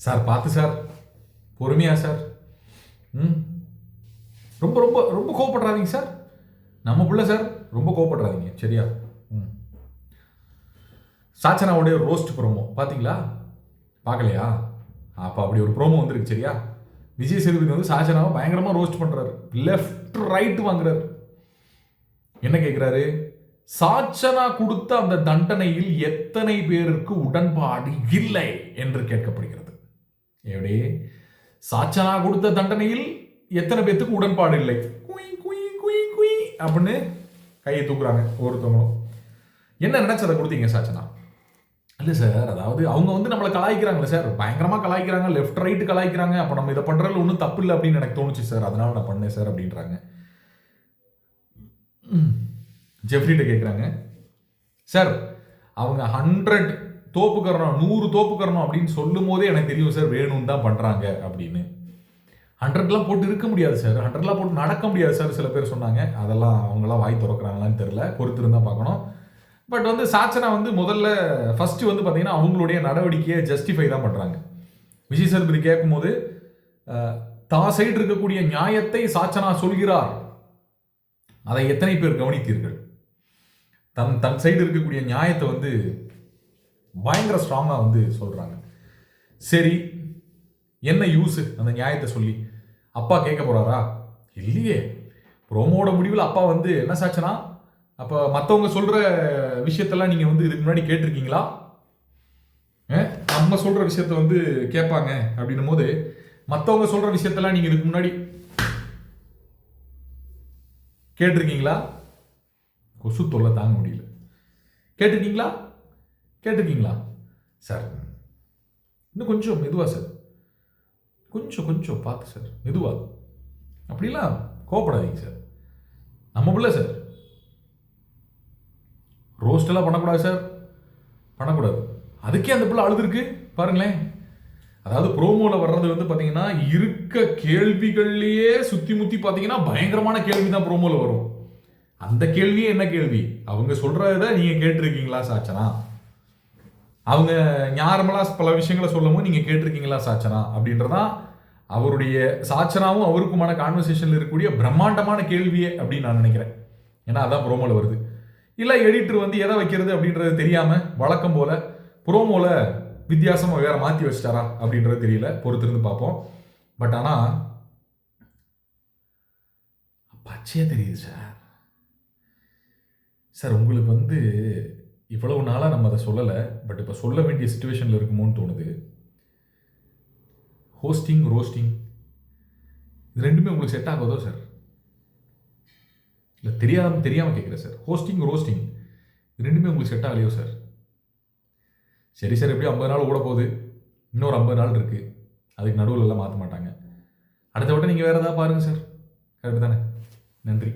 Sir பார்த்து sir, பொறுமையா sir. ம் ரொம்ப ரொம்ப ரொம்ப கோவப்படுறாதீங்க சார். நம்ம பிள்ளை சார், ரொம்ப கோவப்படுறாதீங்க சரியா? ம் சாச்சனாவுடைய ரோஸ்ட் ப்ரோமோ பார்த்தீங்களா? பார்க்கலையா? அப்போ அப்படி ஒரு ப்ரோமோ வந்துருக்கு சரியா? விஜய் சேதுபதி வந்து சாச்சனாவை பயங்கரமாக ரோஸ்ட் பண்ணுறாரு, லெஃப்ட் ரைட் வாங்குறாரு. என்ன கேட்குறாரு? சாச்சனா கொடுத்த அந்த தண்டனையில் எத்தனை பேருக்கு உடன்பாடு இல்லை என்று கேட்கப்படுகிறது. எப்படி? சாச்சனா கொடுத்த தண்டனையில் எத்தனை பேருக்கு உடன்பாடு இல்லை? குய் குய் குய் குய் அப்படின்னு கையை தூக்குறாங்க ஒருத்தவங்களும். என்ன நினைச்சதை கொடுத்தீங்க சாச்சனா? இல்லை சார், அதாவது அவங்க வந்து நம்மளை கலாய்க்கிறாங்களே சார், பயங்கரமாக கலாய்க்கிறாங்க, லெஃப்ட் ரைட்டு கலாய்க்கிறாங்க. அப்போ நம்ம இதை பண்ணுறதுல ஒன்றும் தப்பு இல்லை அப்படின்னு எனக்கு தோணுச்சு சார், அதனால நான் பண்ணேன் சார் அப்படின்றாங்க. ஜெஃப்ரிட்ட கேட்குறாங்க, சார் அவங்க 100 தோப்புக்கறணும் 100 தோப்புக்கறணும் அப்படின்னு சொல்லும் போதே எனக்கு தெரியும் சார் வேணும்னு தான் பண்ணுறாங்க அப்படின்னு. 100லாம் போட்டு இருக்க முடியாது சார், 100லாம் போட்டு நடக்க முடியாது சார் சில பேர் சொன்னாங்க. அதெல்லாம் அவங்களாம் வாய் திறக்கிறாங்களான்னு தெரில, பொறுத்து இருந்தால் பார்க்கணும். பட் வந்து சாச்சனா வந்து முதல்ல ஃபஸ்ட்டு வந்து பார்த்தீங்கன்னா அவங்களுடைய நடவடிக்கையை ஜஸ்டிஃபை தான் பண்ணுறாங்க. விஜய் சேதுபதி கேட்கும்போது தான் சைடு இருக்கக்கூடிய நியாயத்தை சாச்சனா சொல்கிறார், அதை எத்தனை பேர் கவனித்தீர்கள்? தன் சைடு இருக்கக்கூடிய நியாயத்தை வந்து பயங்கர ஸ்ட்ராங்காக வந்து சொல்கிறாங்க. சரி, என்ன யூஸ் அந்த நியாயத்தை சொல்லி? அப்பா கேட்க போகிறாரா? இல்லையே. ப்ரோமோட முடிவில் அப்பா வந்து என்ன சாச்சனா, அப்போ மற்றவங்க சொல்கிற விஷயத்தெல்லாம் நீங்கள் வந்து இதுக்கு முன்னாடி கேட்டிருக்கீங்களா? நம்ம சொல்கிற விஷயத்த வந்து கேட்பாங்க அப்படின்னும் போது மற்றவங்க சொல்கிற விஷயத்தெல்லாம் நீங்கள் இதுக்கு முன்னாடி கேட்டிருக்கீங்களா? கொசு தொல்லை தாங்க முடியல. கேட்டிருக்கீங்களா? கேட்டிருக்கீங்களா சார்? இன்னும் கொஞ்சம் மெதுவா சார், கொஞ்சம் கொஞ்சம் பார்த்து சார், மெதுவா. அப்படிலாம் கோவப்படாதீங்க சார், நம்ம பிள்ளை சார். ரோஸ்டெல்லாம் பண்ணக்கூடாது சார், பண்ணக்கூடாது. அதுக்கே அந்த பிள்ளை அழுதுருக்கு பாருங்களேன். அதாவது ப்ரோமோவில் வர்றது வந்து பார்த்தீங்கன்னா இருக்க கேள்விகள்லேயே சுற்றி முற்றி பார்த்தீங்கன்னா பயங்கரமான கேள்வி தான் ப்ரோமோவில் வரும். அந்த கேள்வியே என்ன கேள்வி? அவங்க சொல்கிறத நீங்கள் கேட்டிருக்கீங்களா சாச்சனா? அவங்க நார்மலாக பல விஷயங்களை சொல்லும் போது நீங்கள் கேட்டிருக்கீங்களா சாச்சனா அப்படின்றதான் அவருடைய சாச்சனாவும் அவருக்குமான கான்வர்சேஷனில் இருக்கக்கூடிய பிரம்மாண்டமான கேள்வியே அப்படின்னு நான் நினைக்கிறேன். ஏன்னா அதான் ப்ரோமோவில் வருது. இல்லை எடிட்டர் வந்து எதை வைக்கிறது அப்படின்றது தெரியாமல் வழக்கம் போல் ப்ரோமோவில் வித்தியாசமாக வேற மாற்றி வச்சிட்டாரா அப்படின்றது தெரியல, பொறுத்திருந்து பார்ப்போம். பட் ஆனால் பச்சையாக தெரியுது சார். சார் உங்களுக்கு வந்து இவ்வளவு நாளாக நம்ம அதை சொல்லலை, பட் இப்போ சொல்ல வேண்டிய சுச்சுவேஷனில் இருக்குமோன்னு தோணுது. ஹோஸ்டிங் ரோஸ்டிங் இது ரெண்டுமே உங்களுக்கு செட் ஆகாதோ சார்? இல்லை தெரியாமல் கேட்குறேன் சார். ஹோஸ்டிங் ரோஸ்டிங் இது ரெண்டுமே உங்களுக்கு செட் ஆகலையோ சார்? சரி சார், எப்படியும் 50 நாள் ஓட போகுது, இன்னொரு 50 நாள் இருக்குது, அதுக்கு நடுவில் எல்லாம் மாற்ற மாட்டாங்க. அடுத்த வட்டம் நீங்கள் வேறு ஏதாவது பாருங்கள் சார். கரெக்டு தானே? நன்றி.